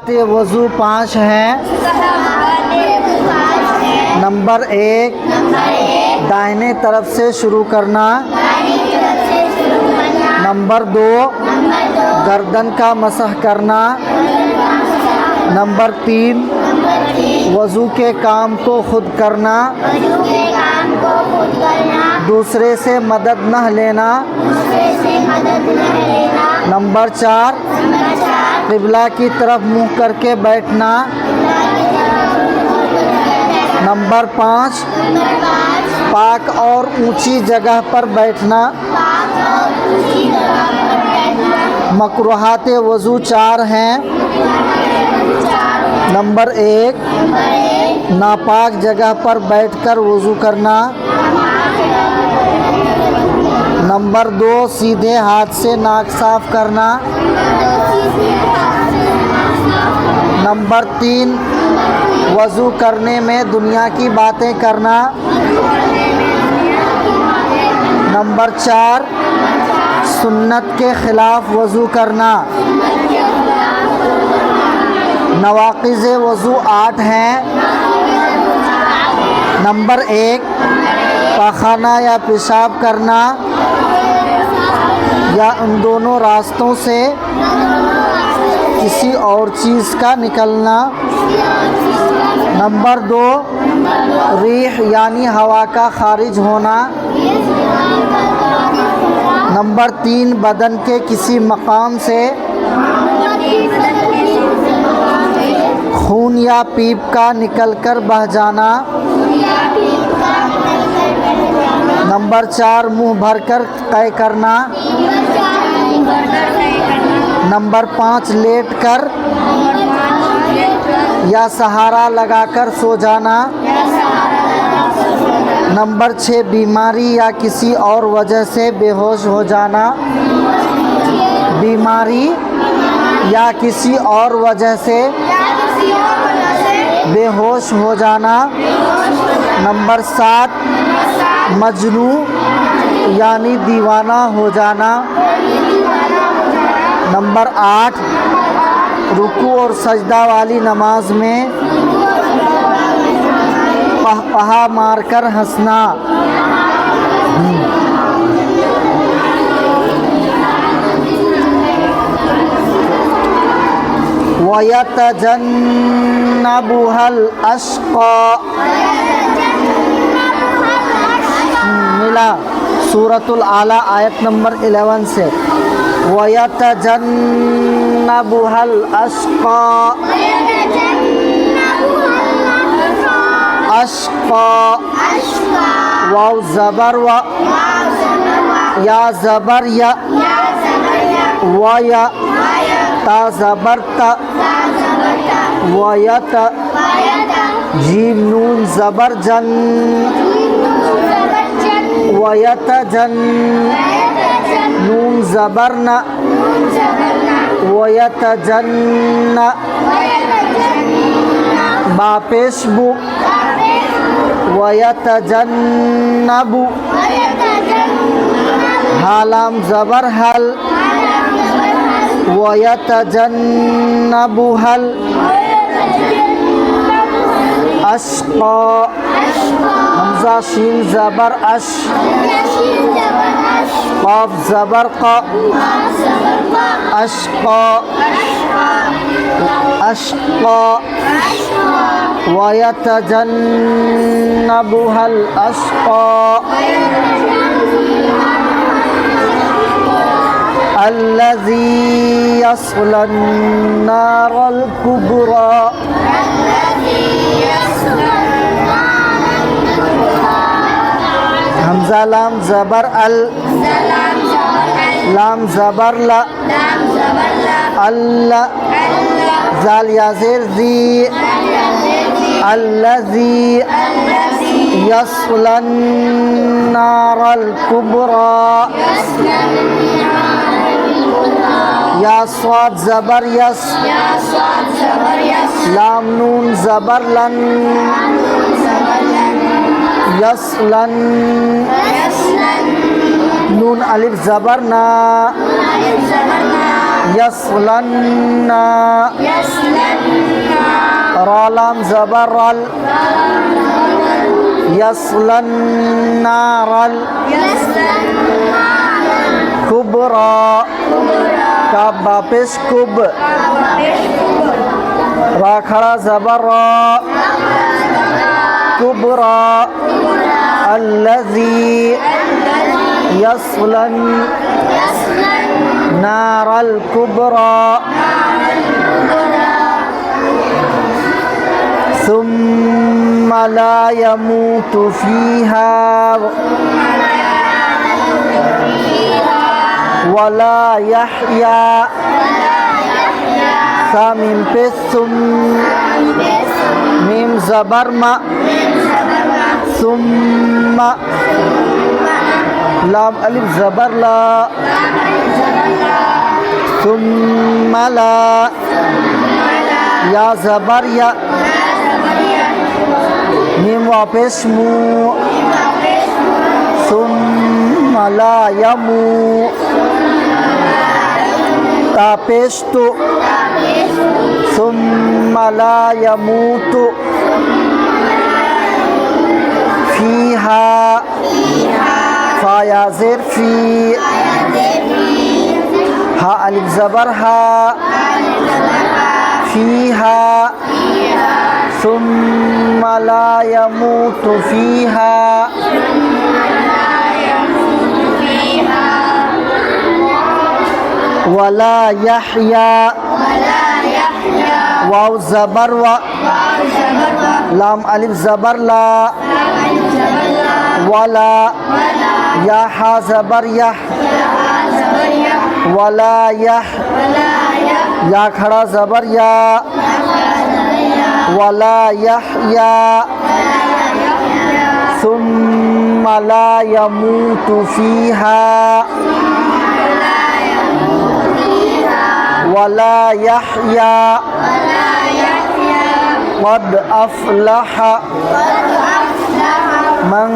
वज़ू 5 हैं। नंबर 1, दाहिने तरफ से शुरू करना। नंबर 2, गर्दन का मसह करना। नंबर 3, वज़ू के काम को खुद करना, दूसरे से मदद न लेना। नंबर 4, क़िबला की तरफ मुँह करके बैठना। नंबर 5, पाक और ऊंची जगह पर बैठना। मकरूहात वज़ू 4 हैं। नंबर 1, नापाक जगह पर बैठकर वज़ू करना। नंबर 2, सीधे हाथ से नाक साफ करना। नंबर 3, वज़ू करने में दुनिया की बातें करना। नंबर 4, सुन्नत के ख़िलाफ़ वज़ू करना। नवाक़िज़े वज़ू 8 हैं। नंबर 1, पाखाना या पेशाब करना या उन दोनों रास्तों से किसी और चीज़ का निकलना। नंबर 2, रीह यानी हवा का खारिज होना। नंबर 3, बदन के किसी मकाम से खून या पीप का निकलकर बह जाना। नंबर 4, मुंह भरकर कै करना। नंबर 5, लेटकर या सहारा लगाकर सो जाना। नंबर 6, बीमारी या किसी और वजह से बेहोश हो जाना। बीमारी या किसी और वजह से बेहोश हो जाना। नंबर 7, मजनू यानी दीवाना हो जाना। नंबर 8, रुकू और सजदा वाली नमाज में पहा मारकर हंसना। वयतजन्नबुहल अश्क़ा, मिला सूरतुल आला आयत नंबर 11 से। वयतजन्नबुहल अश्क़ा, अश्क़ा वाव ज़बर व या ज़बर या वया ता ज़बर ता वयत जीम नून ज़बर जन वयतजन नून ज़बर न वयतजन्न बापेशबु वयतजन्नबु हालाम ज़बर हल वयतजन्नबुहल अश्क़ा हमज़ा शीन ज़बर अश क़ाफ़ ज़बर क़ा अश्क़ा अश्क़ा वयतजन्नबुहल अश्क़ा अल्लज़ी यस्लन नारल कुबरा। हमज़ा लाम ज़बर अल लाम ज़बर ला अल्ला ज़ाल या ज़ेर ज़ी अल्लज़ी यस्लन नारल कुबरा। या स्वाद ज़बर यस लाम नून ज़बर लन यसलन नून अलिफ ज़बर ना यसलन्ना রালাম জবর রাল ইয়াসলান নারাল কুবরা কাব বা পেশ কুব রা খাড়া জবর রা কুবরা আল্লাযী ইয়াসলান নারাল কুবরা ثم لا يموت فيها ولا يحيا ثامن بثم ميم زبر ما ثم لام ألف زبر لا ثم لا يا زبر يا ميم واپس مو ثم لا يمو تا پیش تو ثم لا يموت فيها فا يا زر في ها الف زبر ها فيها ثم لا يموت فيها ولا يحيا واو زبر و لام ألف زبر لا ولا يا ها زبر يح ولا يح يا खड़ा زبر يا ولا يحيا ثم لا يموت فيها ولا يحيا قد أفلح من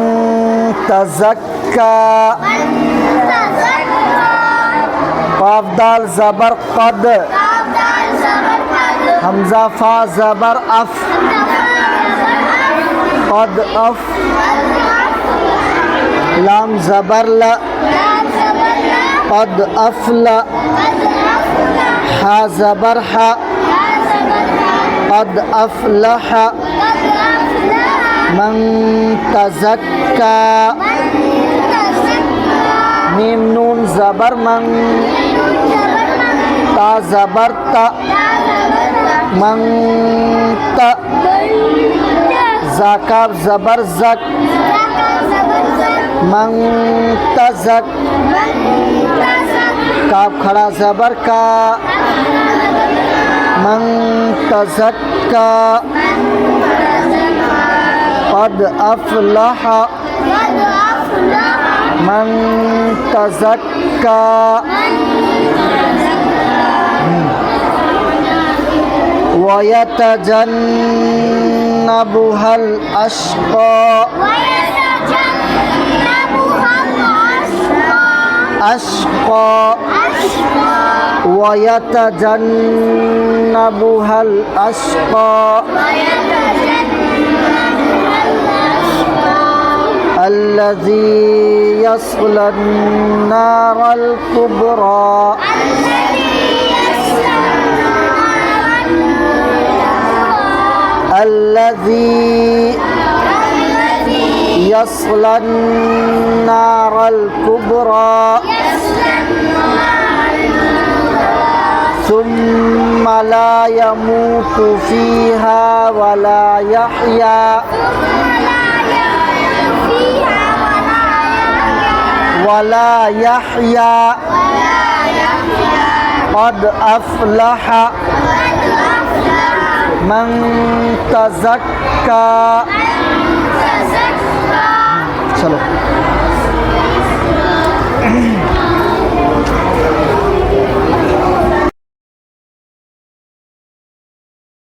تزكى قاف دال زبر قد حمزة فا زبر أف قد أف لام زبر لا قد أفلح ها زبر ح قد أفلح من تزكى ميم نون زبر من تا زبر تا من تا زكاب زبر زك من تزك काब खड़ा जबर का मन तज़क्का قد أفلح من تزكى ويتجنبها الأشقى أشقى ويتجنبها الأشقى الذي يصلى النار الكبرى الذي يصلى النار الكبرى ثم لا يموت فيها ولا يحيا ولا يحيا قد أفلح من تزكى चलो